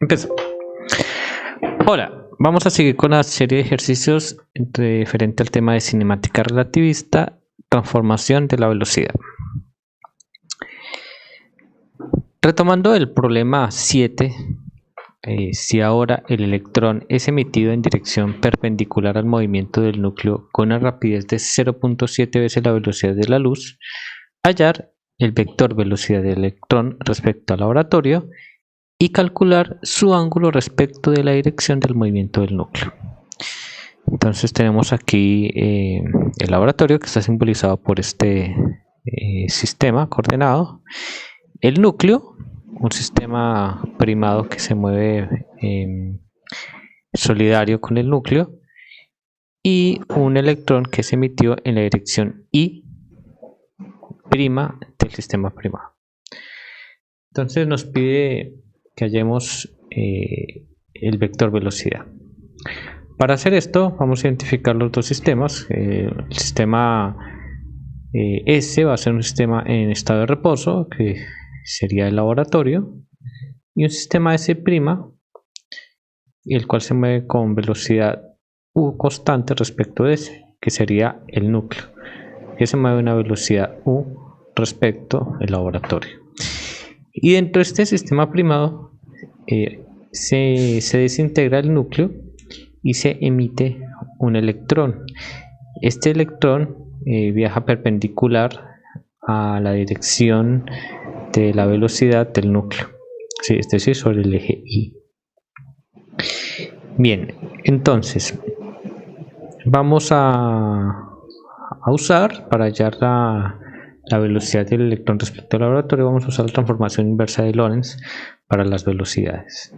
Empezó. Hola, vamos a seguir con la serie de ejercicios referente al tema de cinemática relativista, transformación de la velocidad. Retomando el problema 7, si ahora el electrón es emitido en dirección perpendicular al movimiento del núcleo con una rapidez de 0.7 veces la velocidad de la luz, hallar el vector velocidad del electrón respecto al laboratorio y calcular su ángulo respecto de la dirección del movimiento del núcleo. Entonces tenemos aquí el laboratorio, que está simbolizado por este sistema coordenado, el núcleo, un sistema primado que se mueve solidario con el núcleo, y un electrón que se emitió en la dirección Y' del sistema primado. Entonces nos pide que hallemos el vector velocidad. Para hacer esto vamos a identificar los dos sistemas. El sistema S va a ser un sistema en estado de reposo, que sería el laboratorio, y un sistema S', el cual se mueve con velocidad U constante respecto de S, que sería el núcleo, que se mueve a una velocidad U respecto al laboratorio. Y dentro de este sistema primado se desintegra el núcleo y se emite un electrón. Este electrón viaja perpendicular a la dirección de la velocidad del núcleo, sí, es decir, sobre el eje Y. Bien, entonces vamos a usar, para hallar la velocidad del electrón respecto al laboratorio, vamos a usar la transformación inversa de Lorentz para las velocidades.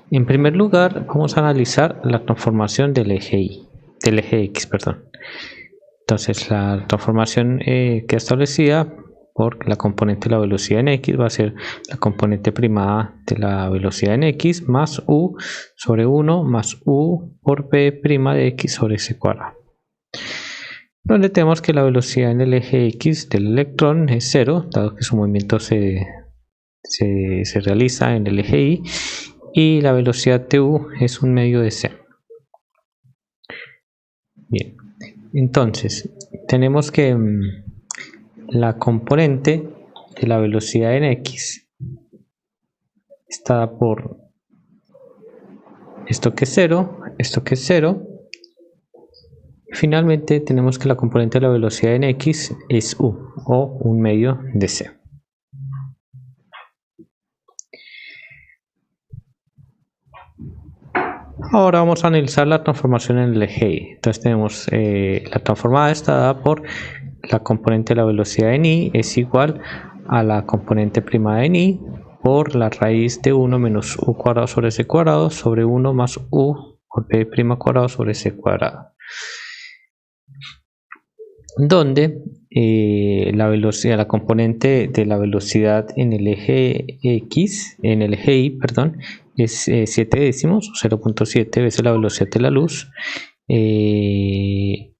En primer lugar, vamos a analizar la transformación del eje X. Entonces, la transformación queda establecida por la componente de la velocidad en X va a ser la componente primada de la velocidad en X más U sobre 1 más U por P' de X sobre S cuadrado, donde tenemos que la velocidad en el eje X del electrón es 0, dado que su movimiento se realiza en el eje Y, y la velocidad de U es un medio de C. Bien, entonces tenemos que la componente de la velocidad en X está dada por esto que es 0, esto que es 0. Finalmente tenemos que la componente de la velocidad en X es U, o un medio de C. Ahora vamos a analizar la transformación en el eje Y. Entonces tenemos la transformada está dada por la componente de la velocidad en Y es igual a la componente primada en Y por la raíz de 1 menos U cuadrado sobre C cuadrado sobre 1 más U por P' cuadrado sobre C cuadrado, donde la componente de la velocidad en el eje Y, es 7 décimos, 0.7 veces la velocidad de la luz.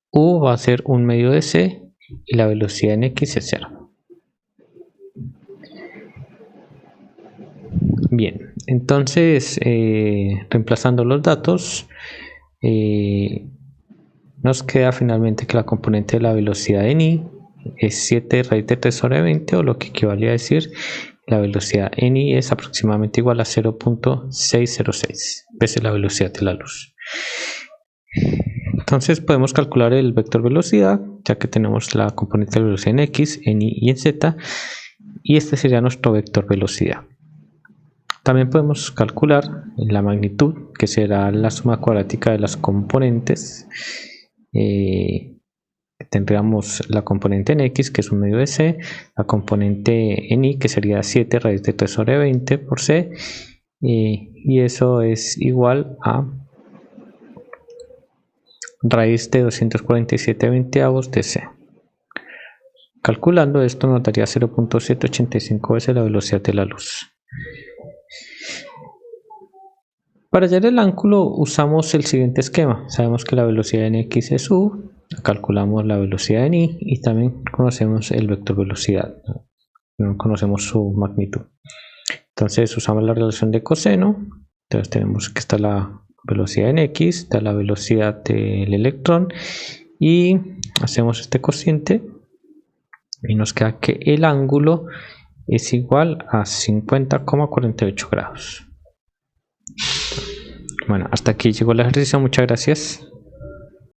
U va a ser un medio de C y la velocidad en X es 0. Bien, entonces reemplazando los datos, nos queda finalmente que la componente de la velocidad en Y es 7 raíz de 3 sobre 20, o lo que equivale a decir la velocidad en Y es aproximadamente igual a 0.606 veces la velocidad de la luz. Entonces podemos calcular el vector velocidad, ya que tenemos la componente de velocidad en X, en Y y en Z, y este sería nuestro vector velocidad. También podemos calcular la magnitud, que será la suma cuadrática de las componentes. Tendríamos la componente en X, que es un medio de C, la componente en Y, que sería 7 raíz de 3 sobre 20 por C, y eso es igual a raíz de 247 veinteavos de C. Calculando esto nos daría 0.785 veces la velocidad de la luz. Para hallar el ángulo usamos el siguiente esquema. Sabemos que la velocidad en X es U, calculamos la velocidad en Y y también conocemos el vector velocidad, no conocemos su magnitud. Entonces usamos la relación de coseno Entonces tenemos que está la velocidad en X, está la velocidad del electrón y hacemos este cociente y nos queda que el ángulo es igual a 50,48 grados. Bueno, hasta aquí llegó el ejercicio, muchas gracias.